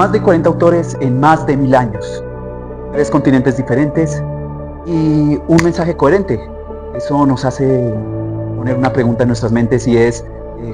Más de 40 autores en más de 1000 años, 3 continentes diferentes y un mensaje coherente. Eso nos hace poner una pregunta en nuestras mentes y es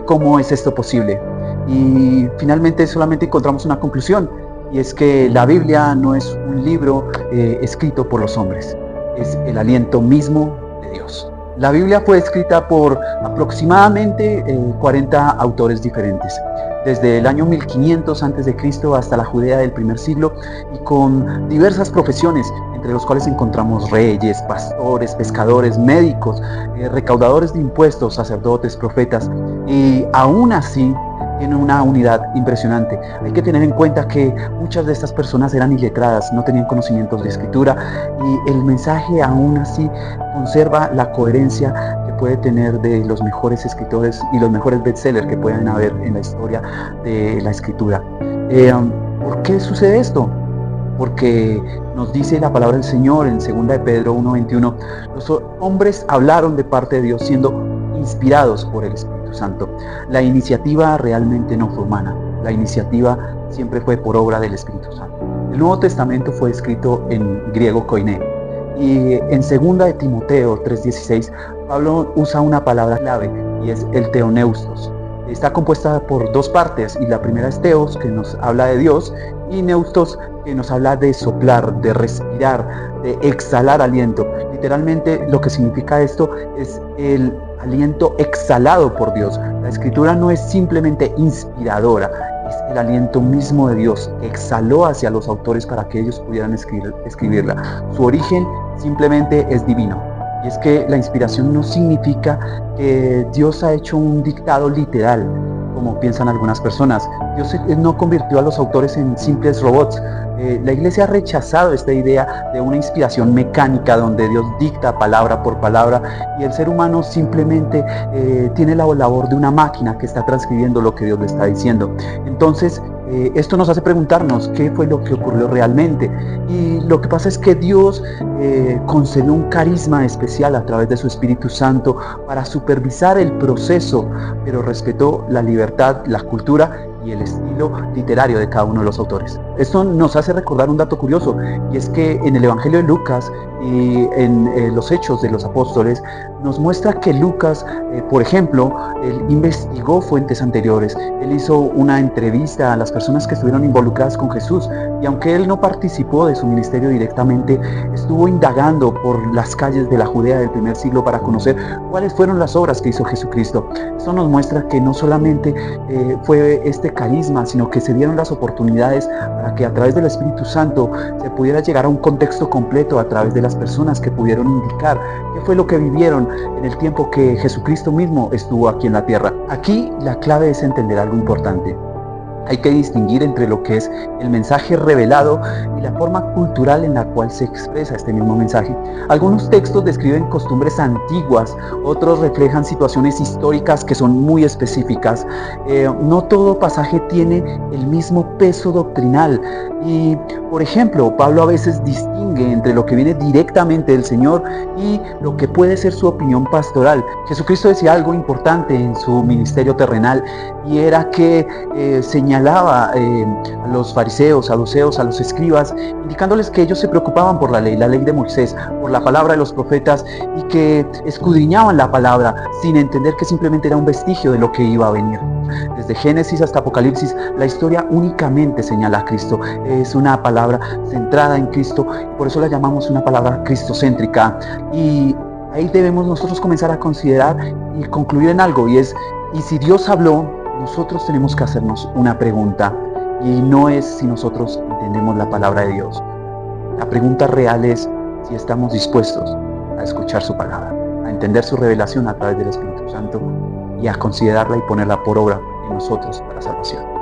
¿cómo es esto posible? Y finalmente solamente encontramos una conclusión, y es que la Biblia no es un libro escrito por los hombres, es el aliento mismo de Dios. La Biblia fue escrita por aproximadamente 40 autores diferentes, desde el año 1500 a.C. hasta la Judea del primer siglo, y con diversas profesiones, entre los cuales encontramos reyes, pastores, pescadores, médicos, recaudadores de impuestos, sacerdotes, profetas, y aún así tiene una unidad impresionante. Hay que tener en cuenta que muchas de estas personas eran iletradas, no tenían conocimientos de escritura, y el mensaje aún así conserva la coherencia que puede tener de los mejores escritores y los mejores bestsellers que pueden haber en la historia de la escritura. ¿Por qué sucede esto? Porque nos dice la palabra del Señor en 2 de Pedro 1:21, los hombres hablaron de parte de Dios siendo inspirados por el Espíritu Santo. La iniciativa realmente no fue humana, la iniciativa siempre fue por obra del Espíritu Santo. El Nuevo Testamento fue escrito en griego koiné, y en 2 de Timoteo 3:16 Pablo usa una palabra clave y es el teoneustos. Está compuesta por 2 partes, y la primera es teos, que nos habla de Dios, y neustos, que nos habla de soplar, de respirar, de exhalar aliento. Literalmente lo que significa esto es el aliento exhalado por Dios. La escritura no es simplemente inspiradora, es el aliento mismo de Dios que exhaló hacia los autores para que ellos pudieran escribirla. Su origen simplemente es divino. Y es que la inspiración no significa que Dios ha hecho un dictado literal, como piensan algunas personas. Dios no convirtió a los autores en simples robots. La Iglesia ha rechazado esta idea de una inspiración mecánica donde Dios dicta palabra por palabra y el ser humano simplemente tiene la labor de una máquina que está transcribiendo lo que Dios le está diciendo. Entonces, esto nos hace preguntarnos qué fue lo que ocurrió realmente. Y lo que pasa es que Dios concedió un carisma especial a través de su Espíritu Santo para supervisar el proceso, pero respetó la libertad, la cultura y el estilo literario de cada uno de los autores. Esto nos hace recordar un dato curioso, y es que en el Evangelio de Lucas y en los Hechos de los Apóstoles nos muestra que Lucas, por ejemplo, él investigó fuentes anteriores, él hizo una entrevista a las personas que estuvieron involucradas con Jesús, y aunque él no participó de su ministerio directamente, estuvo indagando por las calles de la Judea del primer siglo para conocer cuáles fueron las obras que hizo Jesucristo. Esto nos muestra que no solamente fue este carisma, sino que se dieron las oportunidades para que a través del Espíritu Santo se pudiera llegar a un contexto completo a través de las personas que pudieron indicar qué fue lo que vivieron en el tiempo que Jesucristo mismo estuvo aquí en la tierra. Aquí la clave es entender algo importante. Hay que distinguir entre lo que es el mensaje revelado y la forma cultural en la cual se expresa este mismo mensaje. Algunos textos describen costumbres antiguas, otros reflejan situaciones históricas que son muy específicas. No todo pasaje tiene el mismo peso doctrinal. Y, por ejemplo, Pablo a veces distingue entre lo que viene directamente del Señor y lo que puede ser su opinión pastoral. Jesucristo decía algo importante en su ministerio terrenal, y era que señalaba a los fariseos, a los seos, a los escribas, indicándoles que ellos se preocupaban por la ley de Moisés, por la palabra de los profetas, y que escudriñaban la palabra sin entender que simplemente era un vestigio de lo que iba a venir. Desde Génesis hasta Apocalipsis, la historia únicamente señala a Cristo. Es una palabra centrada en Cristo, y por eso la llamamos una palabra cristocéntrica. Y ahí debemos nosotros comenzar a considerar y concluir en algo, y es, y si Dios habló, nosotros tenemos que hacernos una pregunta, y no es si nosotros entendemos la palabra de Dios. La pregunta real es si estamos dispuestos a escuchar su palabra, a entender su revelación a través del Espíritu Santo y a considerarla y ponerla por obra en nosotros para salvación.